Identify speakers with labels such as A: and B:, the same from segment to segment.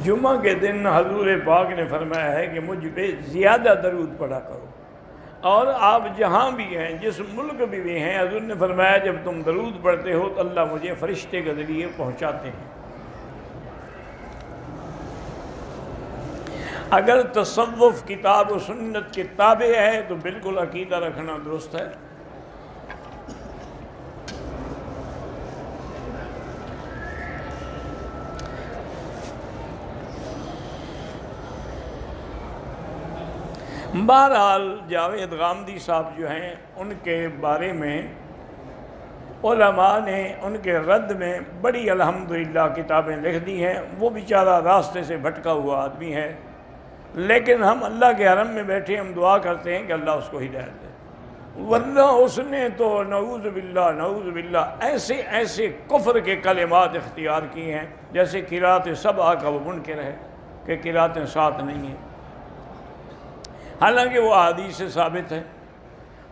A: جمعہ کے دن حضور پاک نے فرمایا ہے کہ مجھ پہ زیادہ درود پڑھا کرو، اور آپ جہاں بھی ہیں، جس ملک بھی ہیں، حضور نے فرمایا جب تم درود پڑھتے ہو تو اللہ مجھے فرشتے کے ذریعے پہنچاتے ہیں۔ اگر تصوف کتاب و سنت کے تابع ہے تو بالکل عقیدہ رکھنا درست ہے۔ بہرحال جاوید غامدی صاحب جو ہیں، ان کے بارے میں علماء نے ان کے رد میں بڑی الحمدللہ کتابیں لکھ دی ہیں۔ وہ بیچارہ راستے سے بھٹکا ہوا آدمی ہے، لیکن ہم اللہ کے حرم میں بیٹھے ہم دعا کرتے ہیں کہ اللہ اس کو ہدایت دے، ورنہ اس نے تو نعوذ باللہ ایسے ایسے کفر کے کلمات اختیار کی ہیں، جیسے قرات سبع کا وہ منکر ہے کہ قراتیں 7 نہیں ہیں، حالانکہ وہ احادیث سے ثابت ہے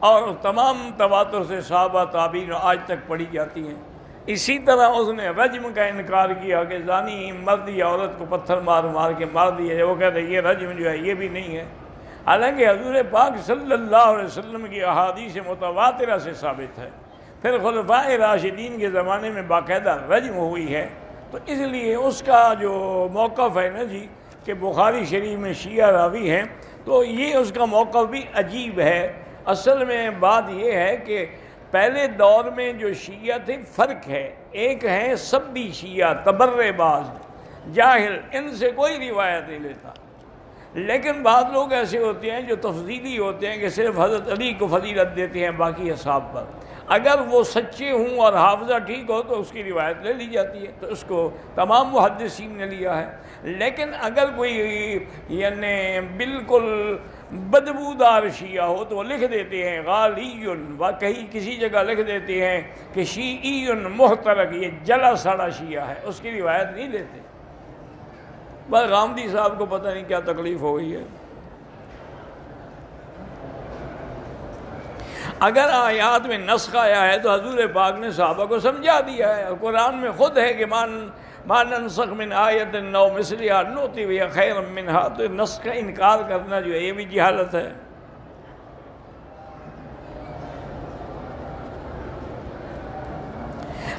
A: اور تمام تواتر سے صحابہ تابعین آج تک پڑھی جاتی ہیں۔ اسی طرح اس نے رجم کا انکار کیا کہ زانی مرد یا عورت کو پتھر مار مار کے مار دیا، وہ کہتے ہیں یہ رجم جو ہے یہ بھی نہیں ہے، حالانکہ حضور پاک صلی اللہ علیہ وسلم کی احادیث متواترہ سے ثابت ہے۔ پھر خلفائے راشدین کے زمانے میں باقاعدہ رجم ہوئی ہے، تو اس لیے اس کا جو موقف ہے نا جی کہ بخاری شریف میں شیعہ راوی ہیں، تو یہ اس کا موقف بھی عجیب ہے۔ اصل میں بات یہ ہے کہ پہلے دور میں جو شیعہ تھے فرق ہے، ایک ہے سبی شیعہ تبرع باز جاہل، ان سے کوئی روایت نہیں لیتا، لیکن بعض لوگ ایسے ہوتے ہیں جو تفضیلی ہوتے ہیں کہ صرف حضرت علی کو فضیلت دیتے ہیں باقی اصحاب پر، اگر وہ سچے ہوں اور حافظہ ٹھیک ہو تو اس کی روایت لے لی جاتی ہے، تو اس کو تمام محدثین نے لیا ہے۔ لیکن اگر کوئی یعنی بالکل بدبودار شیعہ ہو تو وہ لکھ دیتے ہیں غالی، کہیں کسی جگہ لکھ دیتے ہیں کہ شیعی محترق، یہ جلا سڑا شیعہ ہے، اس کی روایت نہیں لیتے۔ بس غامدی صاحب کو پتہ نہیں کیا تکلیف ہو گئی ہے۔ اگر آیات میں نسخ آیا ہے تو حضور پاک نے صحابہ کو سمجھا دیا ہے، اور قرآن میں خود ہے کہ ما ننسخ من آیت او مثلہا نؤتی بہا خیرا منہا، تو نسخ کا انکار کرنا جو ہے یہ بھی جہالت ہے۔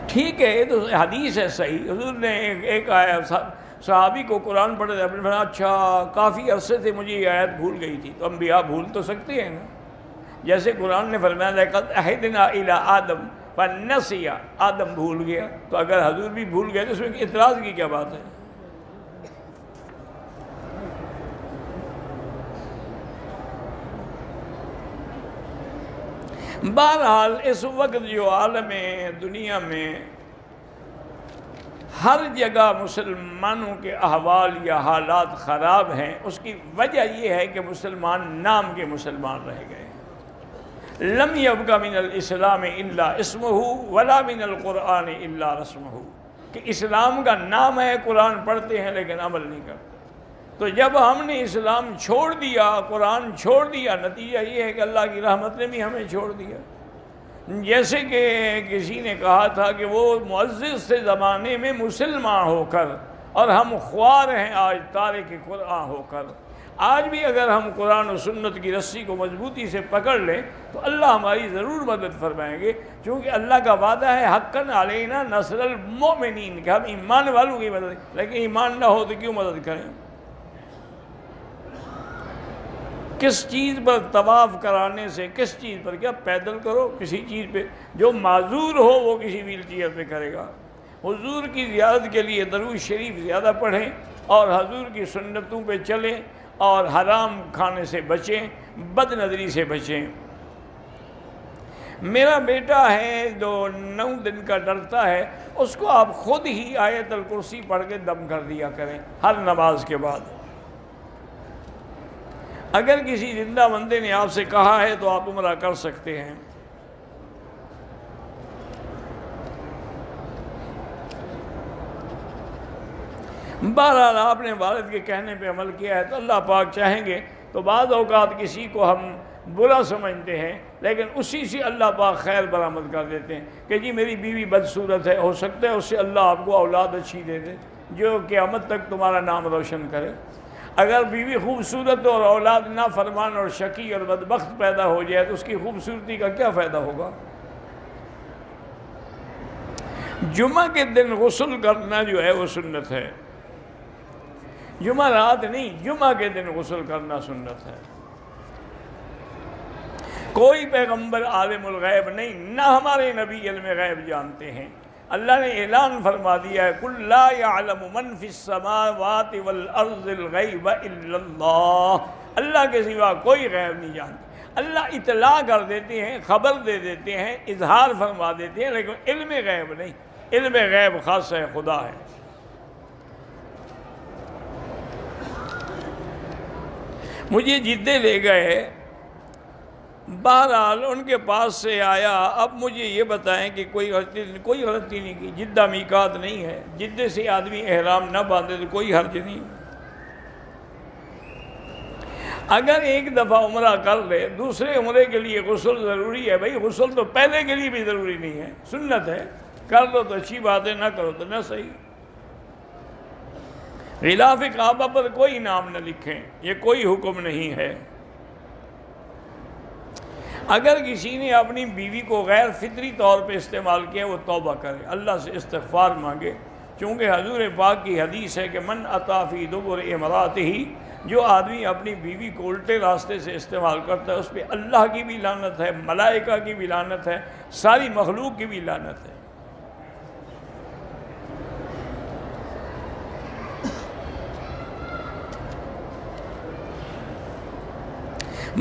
A: ٹھیک ہے، تو حدیث ہے صحیح، حضور نے ایک آیا صحابی کو قرآن پڑھے تھے، اپنے فرمایا اچھا کافی عرصے سے مجھے یہ آیت بھول گئی تھی، تو انبیاء بھول تو سکتے ہیں نا، جیسے قرآن نے فرمایا لقد عہدنا الی آدم فنسی، آدم بھول گیا، تو اگر حضور بھی بھول گئے تو اس میں اعتراض کی کیا بات ہے؟ بہرحال اس وقت جو عالم دنیا میں ہر جگہ مسلمانوں کے احوال یا حالات خراب ہیں، اس کی وجہ یہ ہے کہ مسلمان نام کے مسلمان رہ گئے۔ لم یبق من الاسلام الا اسمہ ولا من القرآن الا رسمہ، کہ اسلام کا نام ہے، قرآن پڑھتے ہیں لیکن عمل نہیں کرتے۔ تو جب ہم نے اسلام چھوڑ دیا، قرآن چھوڑ دیا، نتیجہ یہ ہے کہ اللہ کی رحمت نے بھی ہمیں چھوڑ دیا۔ جیسے کہ کسی نے کہا تھا کہ وہ معزز سے زمانے میں مسلمان ہو کر، اور ہم خوار ہیں آج تارک قرآن ہو کر۔ آج بھی اگر ہم قرآن و سنت کی رسی کو مضبوطی سے پکڑ لیں تو اللہ ہماری ضرور مدد فرمائیں گے، کیونکہ اللہ کا وعدہ ہے حقاً علینا نصر المؤمنین، کہ ہم ایمان والوں کی مدد، لیکن ایمان نہ ہو تو کیوں مدد کریں؟ کس چیز پر طواف کرانے سے، کس چیز پر، کیا پیدل کرو کسی چیز پہ، جو معذور ہو وہ کسی ویل چیئر پہ کرے گا۔ حضور کی زیارت کے لیے درود شریف زیادہ پڑھیں اور حضور کی سنتوں پہ چلیں، اور حرام کھانے سے بچیں، بد نظری سے بچیں۔ میرا بیٹا ہے جو 9 دن کا ڈرتا ہے، اس کو آپ خود ہی آیت الکرسی پڑھ کے دم کر دیا کریں ہر نماز کے بعد۔ اگر کسی زندہ بندے نے آپ سے کہا ہے تو آپ عمرہ کر سکتے ہیں۔ بہرحال آپ نے والد کے کہنے پہ عمل کیا ہے تو اللہ پاک چاہیں گے تو بعض اوقات کسی کو ہم برا سمجھتے ہیں، لیکن اسی سے اللہ پاک خیر برآمد کر دیتے ہیں کہ جی میری بیوی بدصورت ہے، ہو سکتا ہے اس سے اللہ آپ کو اولاد اچھی دے دے۔ جو قیامت تک تمہارا نام روشن کرے۔ اگر بیوی خوبصورت اور اولاد نافرمان اور شقی اور بدبخت پیدا ہو جائے تو اس کی خوبصورتی کا کیا فائدہ ہوگا؟ جمعہ کے دن غسل کرنا جو ہے وہ سنت ہے، جمعہ رات نہیں، جمعہ کے دن غسل کرنا سنت ہے۔ کوئی پیغمبر عالم الغیب نہیں، نہ ہمارے نبی علم غیب جانتے ہیں۔ اللہ نے اعلان فرما دیا ہے قُلْ لَا يَعْلَمُ مَنْ فِي السَّمَاوَاتِ وَالْأَرْضِ الْغَيْبَ إِلَّا اللَّهُ، اللہ کے سوا کوئی غیب نہیں جانتا۔ اللہ اطلاع کر دیتے ہیں، خبر دے دیتے ہیں، اظہار فرما دیتے ہیں، لیکن علم غیب نہیں، علم غیب خاص ہے خدا ہے۔ مجھے جدے لے گئے، بہرحال ان کے پاس سے آیا، اب مجھے یہ بتائیں کہ کوئی غلطی نہیں کی، جدہ میقات نہیں ہے، جدے سے آدمی احرام نہ باندھے تو کوئی حرج نہیں۔ اگر ایک دفعہ عمرہ کر لے، دوسرے عمرے کے لیے غسل ضروری ہے، بھائی غسل تو پہلے کے لیے بھی ضروری نہیں ہے، سنت ہے، کر لو تو اچھی بات ہے، نہ کرو تو نہ صحیح۔ غلاف کعبہ پر کوئی نام نہ لکھیں، یہ کوئی حکم نہیں ہے۔ اگر کسی نے اپنی بیوی کو غیر فطری طور پہ استعمال کیا وہ توبہ کرے، اللہ سے استغفار مانگے، چونکہ حضور پاک کی حدیث ہے کہ من اتی فی دبر امرأتہ، جو آدمی اپنی بیوی کو الٹے راستے سے استعمال کرتا ہے اس پہ اللہ کی بھی لعنت ہے، ملائکہ کی بھی لعنت ہے، ساری مخلوق کی بھی لعنت ہے۔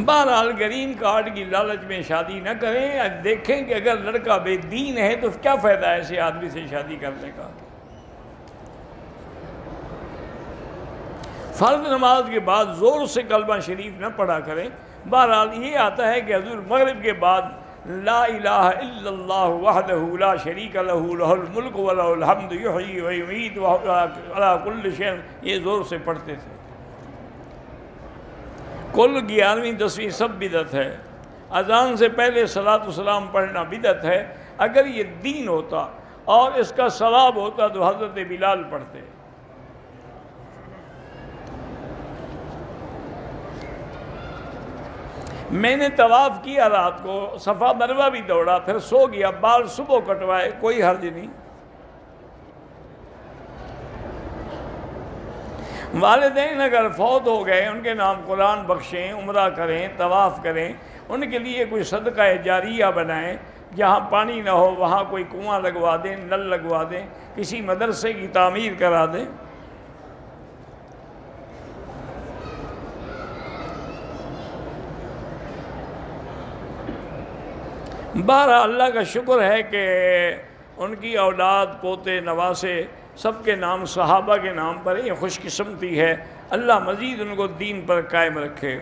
A: بہرحال گرین کارڈ کی لالچ میں شادی نہ کریں، دیکھیں کہ اگر لڑکا بے دین ہے تو کیا فائدہ ہے ایسے آدمی سے شادی کرنے کا۔ فرض نماز کے بعد زور سے کلمہ شریف نہ پڑھا کریں۔ بہرحال یہ آتا ہے کہ حضور مغرب کے بعد لا الہ الا اللہ وحدہ لا شریک لہ لہ الملک ولہ الحمد یحیی و یمیت وہو علی کل شیء، یہ زور سے پڑھتے تھے۔ کل 11ویں 10ویں سب بدعت ہے، اذان سے پہلے صلاۃ والسلام پڑھنا بدعت ہے۔ اگر یہ دین ہوتا اور اس کا ثواب ہوتا تو حضرت بلال پڑھتے۔ میں نے طواف کیا رات کو، صفا مروہ بھی دوڑا، پھر سو گیا، بال صبح کٹوائے، کوئی حرج نہیں۔ والدین اگر فوت ہو گئے ان کے نام قرآن بخشیں، عمرہ کریں، طواف کریں، ان کے لیے کوئی صدقہ جاریہ بنائیں، جہاں پانی نہ ہو وہاں کوئی کنواں لگوا دیں، نل لگوا دیں، کسی مدرسے کی تعمیر کرا دیں۔ بہرحال اللہ کا شکر ہے کہ ان کی اولاد، پوتے، نواسے سب کے نام صحابہ کے نام پر، یہ خوش قسمتی ہے۔ اللہ مزید ان کو دین پر قائم رکھے۔